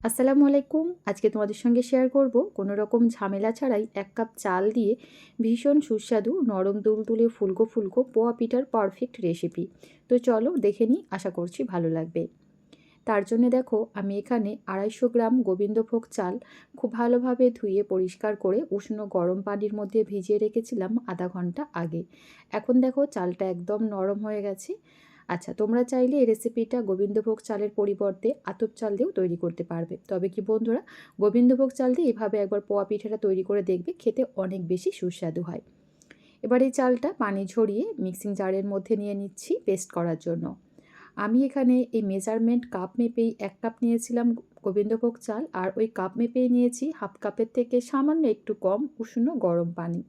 আসসালামু আলাইকুম। আজকে তোমাদের সঙ্গে শেয়ার করব কোনো রকম ঝামেলা ছাড়াই ১ কাপ চাল দিয়ে ভীষণ সুস্বাদু নরম তুলতুলে ফুলকো ফুলকো পোয়া পিঠার পারফেক্ট রেসিপি। তো চলো দেখে নিই, আশা করছি ভালো লাগবে। তার জন্য দেখো আমি এখানে ২৫০ গ্রাম গোবিন্দভোগ চাল খুব ভালোভাবে ধুয়ে পরিষ্কার করে উষ্ণ গরম পানির মধ্যে ভিজিয়ে রেখেছিলাম আধা ঘন্টা আগে। এখন দেখো চালটা একদম নরম হয়ে গেছে। আচ্ছা, তোমরা চাইলে এই রেসিপিটা গোবিন্দভোগ চালের পরিবর্তে আতপ চাল দিয়েও তৈরি করতে পারবে। তবে কি বন্ধুরা, গোবিন্দভোগ চাল দিয়ে এভাবে একবার পোয়া পিঠাটা তৈরি করে দেখবে, খেতে অনেক বেশি সুস্বাদু হয়। এবার এই চালটা পানি ঝরিয়ে মিক্সিং জারের মধ্যে নিয়ে নিচ্ছি পেস্ট করার জন্য। আমি এখানে এই মেজারমেন্ট কাপ মেপেই ১ কাপ নিয়েছিলাম গোবিন্দভোগ চাল, আর ওই কাপ মেপেই নিয়েছি হাফ কাপের থেকে সামান্য একটু কম উষ্ণ গরম পানি।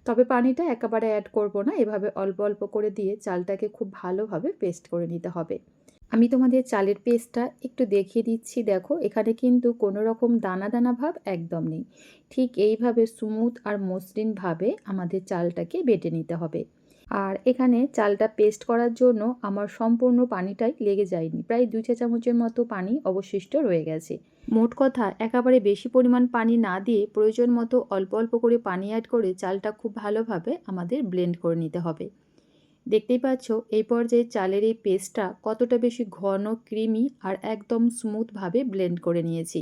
তবে পানিটা একেবারে অ্যাড করব না, এভাবে অল্প অল্প করে দিয়ে চালটাকে খুব ভালোভাবে পেস্ট করে নিতে হবে। আমি তোমাদের চালের পেস্টটা একটু দেখিয়ে দিচ্ছি। দেখো এখানে কিন্তু কোনো রকম দানা দানা ভাব একদম নেই। ঠিক এইভাবে স্মুথ আর মসৃণভাবে আমাদের চালটাকে বেটে নিতে হবে। আর এখানে চালটা পেস্ট করার জন্য আমার সম্পূর্ণ পানিটাই লেগে যায়নি, প্রায় ২ চা চামচের মতো পানি অবশিষ্ট রয়ে গেছে। মোট কথা একেবারে বেশি পরিমাণ পানি না দিয়ে প্রয়োজন মতো অল্প অল্প করে পানি অ্যাড করে চালটা খুব ভালোভাবে আমাদের ব্লেন্ড করে নিতে হবে। দেখতেই পাচ্ছ এই পর্যায়ে চালের এই পেস্টটা কতটা বেশি ঘন, ক্রিমি আর একদম স্মুথভাবে ব্লেন্ড করে নিয়েছি।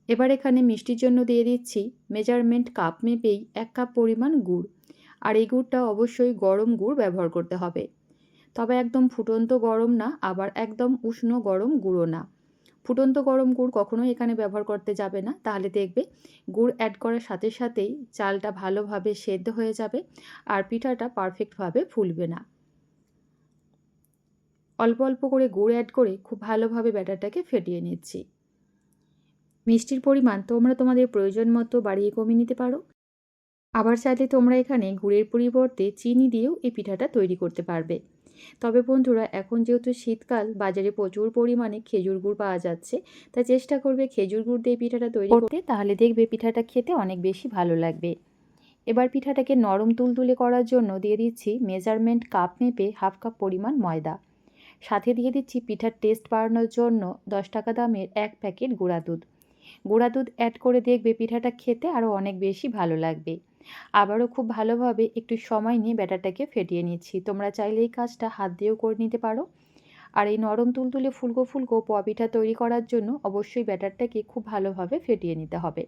এবার এখানে মিষ্টির জন্য দিয়ে দিচ্ছি মেজারমেন্ট কাপ মেপেই ১ কাপ পরিমাণ গুড়। আর এই গুড়টা অবশ্যই গরম গুড় ব্যবহার করতে হবে। তবে একদম ফুটন্ত গরম না, আবার একদম উষ্ণ গরম গুঁড়ো না। ফুটন্ত গরম গুড় কখনোই এখানে ব্যবহার করতে যাবে না, তাহলে দেখবে গুড় অ্যাড করার সাথে সাথেই চালটা ভালোভাবে সেদ্ধ হয়ে যাবে আর পিঠাটা পারফেক্টভাবে ফুলবে না। অল্প অল্প করে গুড় অ্যাড করে খুব ভালোভাবে ব্যাটারটাকে ফেটিয়ে নিচ্ছি। মিষ্টির পরিমাণ তোমরা তোমাদের প্রয়োজন মতো বাড়িয়ে কমিয়ে নিতে পারো। আবার চাইলে তোমরা এখানে গুড়ের পরিবর্তে চিনি দিয়েও এই পিঠাটা তৈরি করতে পারবে। তবে বন্ধুরা, এখন যেহেতু শীতকাল, বাজারে প্রচুর পরিমাণে খেজুর গুড় পাওয়া যাচ্ছে, তাই চেষ্টা করবে খেজুর গুড় দিয়ে পিঠাটা তৈরি করতে, তাহলে দেখবে পিঠাটা খেতে অনেক বেশি ভালো লাগবে। এবার পিঠাটাকে নরম তুলতুলে করার জন্য দিয়ে দিচ্ছি মেজারমেন্ট কাপ মেপে হাফ কাপ পরিমাণ ময়দা। সাথে দিয়ে দিচ্ছি পিঠার টেস্ট বাড়ানোর জন্য ১০ টাকা দামের ১ প্যাকেট গুঁড়া দুধ। গুঁড়া দুধ অ্যাড করে দেখবে পিঠাটা খেতে আরও অনেক বেশি ভালো লাগবে। আবারও খুব ভালোভাবে একটু সময় নিয়ে ব্যাটারটাকে ফেটিয়ে নিচ্ছি। তোমরা চাইলে এই কাজটা হাত দিয়েও করে নিতে পারো। আর এই নরম তুলতুলে ফুলকো ফুলকো পোয়া পিঠা তৈরি করার জন্য অবশ্যই ব্যাটারটাকে খুব ভালোভাবে ফেটিয়ে নিতে হবে।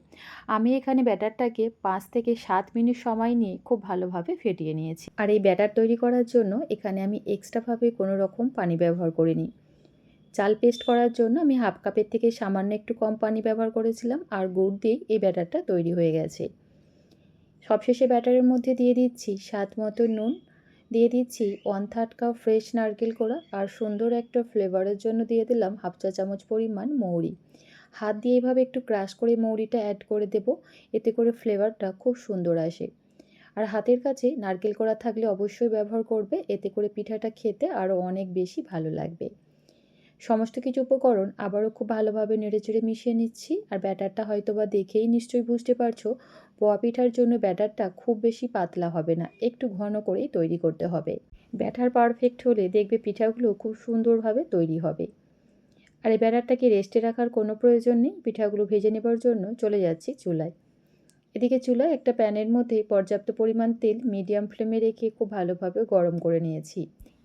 আমি এখানে ব্যাটারটাকে ৫ থেকে ৭ মিনিট সময় নিয়ে খুব ভালোভাবে ফেটিয়ে নিয়েছি। আর এই ব্যাটার তৈরি করার জন্য এখানে আমি এক্সট্রাভাবে কোনো রকম পানি ব্যবহার করিনি। চাল পেস্ট করার জন্য আমি হাফ কাপের থেকে সামান্য একটু কম পানি ব্যবহার করেছিলাম, আর গুড় দিয়ে এই ব্যাটারটা তৈরি হয়ে গেছে। সবশেষে ব্যাটারের মধ্যে দিয়ে দিচ্ছি স্বাদ মতো নুন, দিয়ে দিচ্ছি 1/3 কাপ ফ্রেশ নারকেল কোড়া, আর সুন্দর একটা ফ্লেভারের জন্য দিয়ে দিলাম হাফ চা চামচ পরিমাণ মৌরি। হাত দিয়ে এভাবে একটু ক্রাশ করে মৌরিটা অ্যাড করে দেব, এতে করে ফ্লেভারটা খুব সুন্দর আসে। আর হাতের কাছে নারকেল কোড়া থাকলে অবশ্যই ব্যবহার করবে, এতে করে পিঠাটা খেতে আরও অনেক বেশি ভালো লাগবে। সমস্ত কিছু উপকরণ আবারও খুব ভালোভাবে নেড়েচেড়ে মিশিয়ে নিচ্ছি। আর ব্যাটারটা হয়তোবা দেখেই নিশ্চয়ই বুঝতে পারছো, পোয়া পিঠার জন্য ব্যাটারটা খুব বেশি পাতলা হবে না, একটু ঘন করেই তৈরি করতে হবে। ব্যাটার পারফেক্ট হলে দেখবে পিঠাগুলো খুব সুন্দরভাবে তৈরি হবে। আর এই ব্যাটারটাকে রেস্টে রাখার কোনো প্রয়োজন নেই, পিঠাগুলো ভেজে নেবার জন্য চলে যাচ্ছি চুলায়। এদিকে চুলায় একটা প্যানের মধ্যে পর্যাপ্ত পরিমাণ তেল মিডিয়াম ফ্লেমে রেখে খুব ভালোভাবে গরম করে নিয়েছি।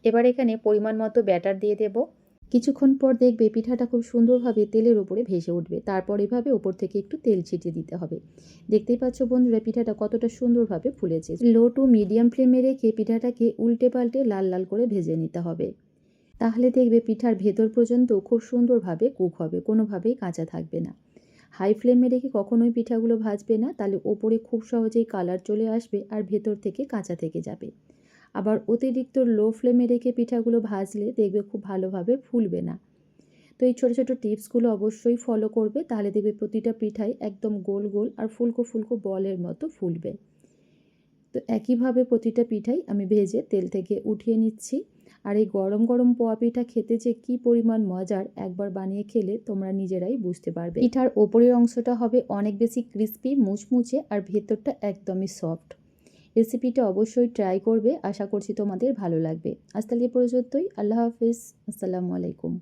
এবার এখানে পরিমাণ মতো ব্যাটার দিয়ে দেব। কিছুক্ষণ পর দেখবে পিঠাটা খুব সুন্দরভাবে তেলের উপরে ভেসে উঠবে। তারপর এভাবে উপর থেকে একটু তেল ছিটিয়ে দিতে হবে। দেখতেই পাচ্ছ বন্ধুরা, পিঠাটা কতটা সুন্দরভাবে ফুলেছে। লো টু মিডিয়াম ফ্লেমে রেখে পিঠাটাকে উল্টে পাল্টে লাল লাল করে ভেজে নিতে হবে। তাহলে দেখবে পিঠার ভেতর পর্যন্ত খুব সুন্দরভাবে কুক হবে, কোনোভাবেই কাঁচা থাকবে না। হাই ফ্লেমে রেখে কখনোই পিঠাগুলো ভাজবে না, তাহলে ওপরে খুব সহজেই কালার চলে আসবে আর ভেতর থেকে কাঁচা থেকে যাবে। আবার অতিরিক্ত লো ফ্লেমে রেখে পিঠাগুলো ভাজলে দেখবে খুব ভালোভাবে ফুলবে না। তো এই ছোটো ছোটো টিপসগুলো অবশ্যই ফলো করবে, তাহলে দেখবে প্রতিটা পিঠাই একদম গোল গোল আর ফুলকো ফুলকো বলের মতো ফুলবে। তো একইভাবে প্রতিটা পিঠাই আমি ভেজে তেল থেকে উঠিয়ে নিচ্ছি। আর এই গরম গরম পোয়া পিঠা খেতে যে কী পরিমাণ মজার, একবার বানিয়ে খেলে তোমরা নিজেরাই বুঝতে পারবে। পিঠার ওপরের অংশটা হবে অনেক বেশি ক্রিস্পি মুচমুচে, আর ভেতরটা একদমই সফট। রেসিপিটা অবশ্যই ট্রাই করবে, আশা করছি তোমাদের ভালো লাগবে। আজ তাহলে এ পর্যন্তই। আল্লাহ হাফিজ। আসসালামু আলাইকুম।